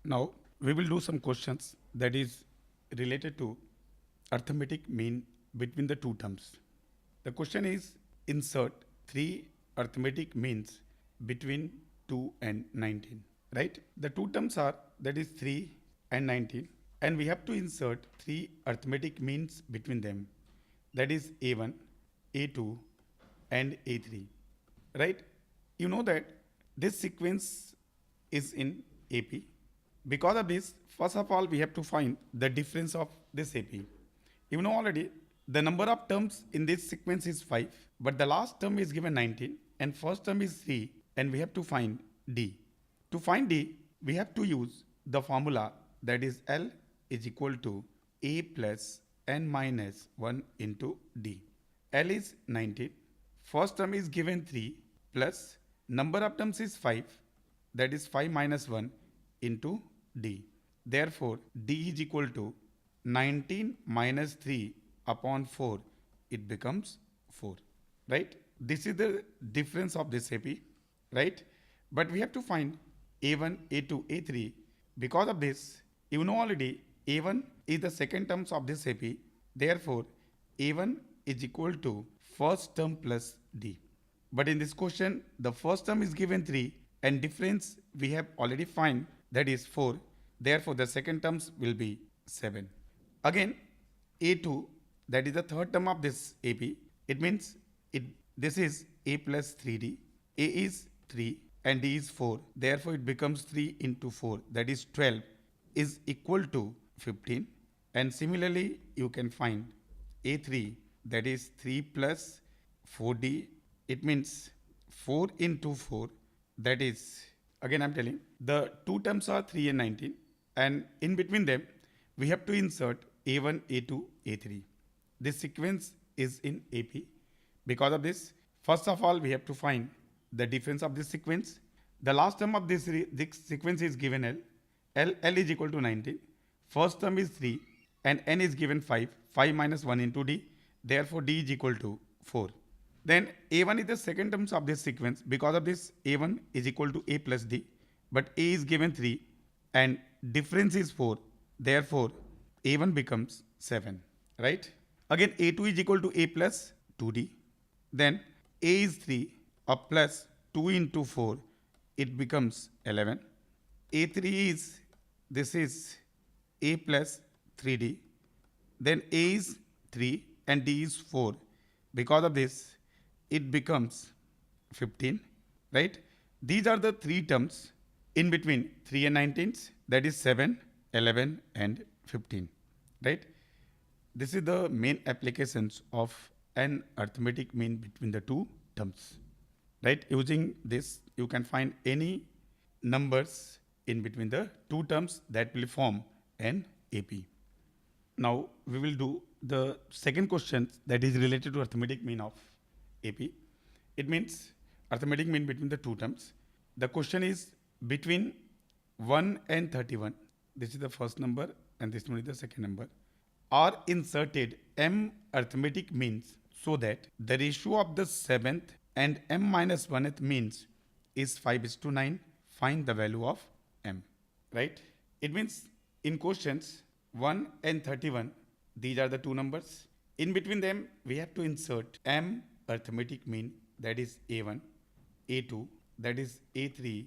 Now we will do some questions that is related to arithmetic mean between the two terms. The question is insert three arithmetic means between 2 and 19. Right? The two terms are that is 3 and 19, and we have to insert three arithmetic means between them, that is a1, a2 and a3. Right? You know that this sequence is in AP. Because of this, first of all, we have to find the difference of this AP. You know already the number of terms in this sequence is 5, but the last term is given 19 and first term is 3, and we have to find D. To find D, we have to use the formula that is L is equal to A plus N minus 1 into D. L is 19, first term is given 3 plus number of terms is 5, that is 5 minus 1 into D. Therefore, D is equal to 19 minus 3 upon 4, it becomes 4. Right? This is the difference of this AP. Right? But we have to find A1, A2, A3. Because of this, you know already A1 is the second terms of this AP. Therefore, A1 is equal to first term plus D. But in this question, the first term is given 3 and difference we have already find, that is 4. Therefore, the second terms will be 7. Again, A2, that is the third term of this AP. It means this is A plus 3D. A is 3 and D is 4. Therefore, it becomes 3 into 4, that is 12, is equal to 15. And similarly, you can find A3, that is 3 plus 4D. It means 4 into 4, that is, again I'm telling, the two terms are 3 and 19, and in between them, we have to insert A1, A2, A3. This sequence is in AP. Because of this, first of all, we have to find the difference of this sequence. The last term of this sequence is given L. L is equal to 19. First term is 3 and N is given 5. 5 minus 1 into D. Therefore, D is equal to 4. Then A1 is the second terms of this sequence. Because of this, A1 is equal to A plus D. But A is given 3 and difference is 4. Therefore, A1 becomes 7. Right? Again, A2 is equal to A plus 2D. Then A is 3 up plus 2 into 4. It becomes 11. A3 is, this is A plus 3D. Then A is 3 and D is 4. Because of this, it becomes 15. Right? These are the three terms in between 3 and 19, that is 7, 11 and 15. Right? This is the main applications of an arithmetic mean between the two terms. Right? Using this, you can find any numbers in between the two terms that will form an AP. Now we will do the second question that is related to arithmetic mean of AP. It means arithmetic mean between the two terms. The question is between 1 and 31. This is the first number and this one is the second number. Are inserted m arithmetic means so that the ratio of the seventh and m minus 1th means is 5:9. Find the value of m. Right? It means in questions 1 and 31, these are the two numbers. In between them, we have to insert m arithmetic mean, that is a1, a2, that is a3,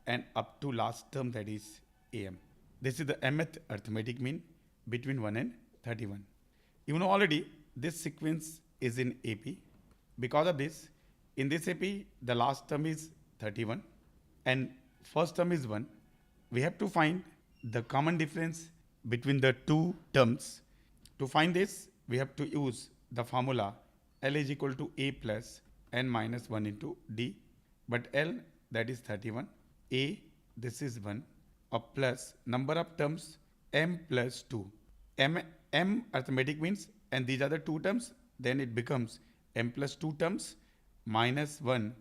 and up to last term, that is am. This is the mth arithmetic mean between 1 and 31. You know already this sequence is in AP. Because of this, in this AP, the last term is 31 and first term is 1. We have to find the common difference between the two terms. To find this, we have to use the formula L is equal to A plus N minus 1 into D. But L, that is 31. A, this is 1. A plus number of terms M plus 2. M arithmetic means, and these are the two terms, then it becomes M plus 2 terms minus 1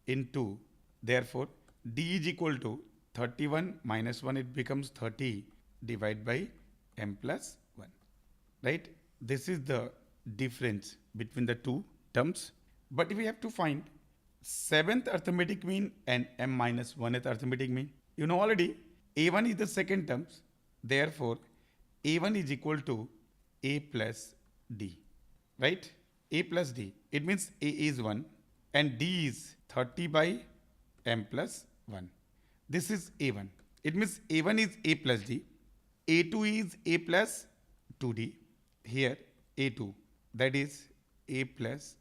into, therefore, D is equal to 31 minus 1, it becomes 30 divided by M plus 1. Right? This is the difference between the two terms. But we have to find 7th arithmetic mean and M minus 1th arithmetic mean. You know already A1 is the second term, therefore A1 is equal to A plus D, right? A plus D. It means A is 1 and D is 30 by M plus 1. This is A1. It means A1 is A plus D. A2 is A plus 2D. Here A2, that is A plus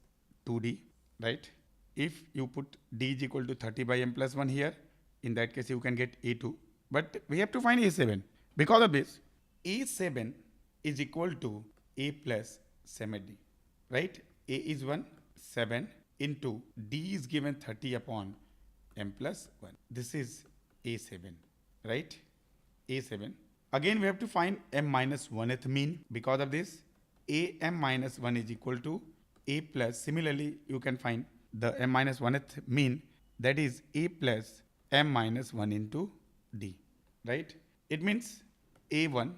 2D, right? If you put D is equal to 30 by M plus 1 here, in that case you can get A2. But we have to find A7. Because of this, A7 is equal to A plus 7D, right? A is 1, 7 into D is given 30 upon M plus 1. This is A7, right? A7. Again, we have to find M minus 1th mean. Because of this, AM minus 1 is equal to A plus. Similarly, you can find the M minus 1th mean, that is A plus M minus 1 into D, right? It means A1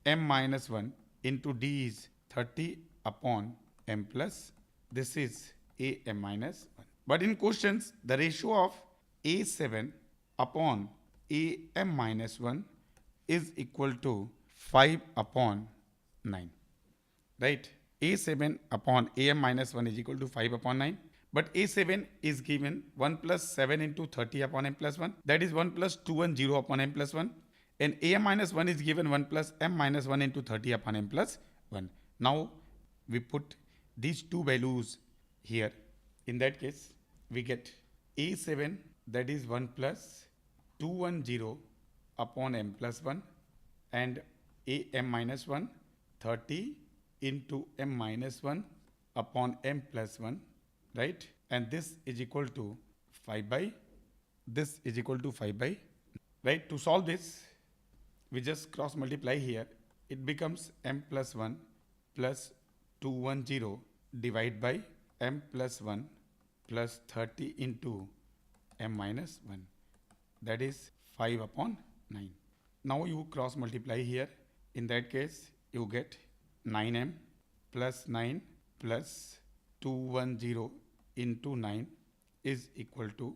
M minus 1 into D is 30 upon M plus. This is AM minus 1. But in questions, the ratio of A7 upon AM minus 1 is equal to 5 upon 9, right? A7 upon AM minus 1 is equal to 5 upon 9. But A7 is given 1 plus 7 into 30 upon M plus 1. That is 1 plus 210 upon M plus 1. And AM minus 1 is given 1 plus M minus 1 into 30 upon M plus 1. Now we put these two values here. In that case, we get A7, that is 1 plus 210 upon M plus 1, and AM minus 1, 30 into M minus 1 upon M plus 1, right? And this is equal to 5 by, this is equal to 5 by, right? To solve this, we just cross multiply here. It becomes M plus 1 plus 210 divided by M plus 1 plus 30 into M minus 1. That is 5 upon 9. Now you cross multiply here. In that case, you get 9M plus 9 plus 210 into 9 is equal to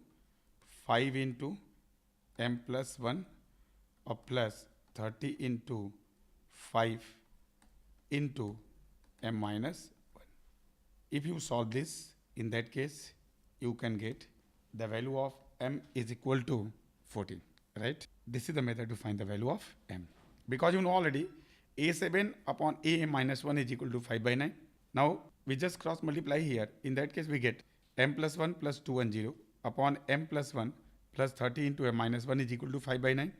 5 into M plus 1 or plus 30 into 5 into M minus 1. If you solve this, in that case, you can get the value of M is equal to 14, right? This is the method to find the value of M. Because you know already, A7 upon AM minus 1 is equal to 5 by 9. Now, we just cross multiply here. In that case, we get M plus 1 plus 210 upon M plus 1 plus 30 into M minus 1 is equal to 5 by 9,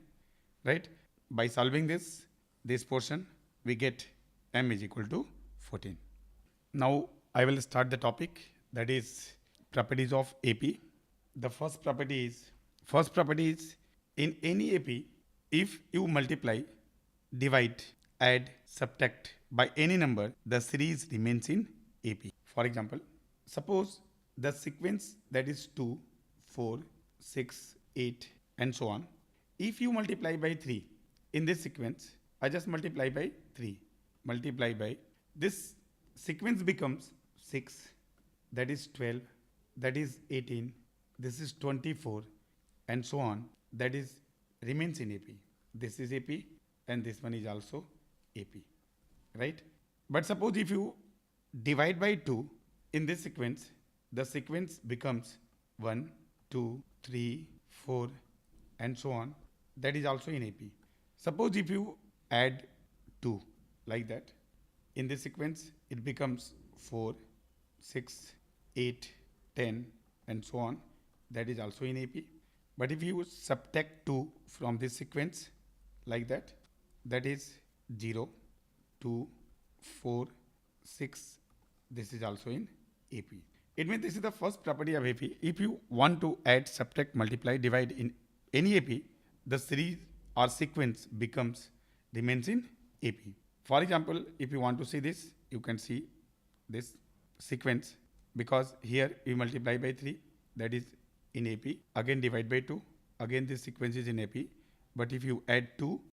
right? By solving this portion, we get M is equal to 14. Now, I will start the topic, that is properties of AP. The first property is in any AP, if you multiply, divide, add, subtract by any number, the series remains in AP. For example, suppose the sequence that is 2, 4, 6, 8 and so on. If you multiply by 3 in this sequence, I just multiply by 3, multiply by, this sequence becomes 6, that is 12, that is 18, this is 24 and so on, that is remains in AP. This is AP and this one is also AP, right? But suppose if you divide by 2 in this sequence, the sequence becomes 1, 2, 3, 4 and so on, that is also in AP. Suppose if you add 2 like that, in this sequence it becomes 4, 6, 8, 10 and so on, that is also in AP. But if you subtract 2 from this sequence like that, that is 0, 2, 4, 6, this is also in AP. It means this is the first property of AP. If you want to add, subtract, multiply, divide in any AP, the series or sequence remains in AP. For example, if you want to see this, you can see this sequence, because here we multiply by 3, that is in AP, again divide by 2, again this sequence is in AP. But if you add 2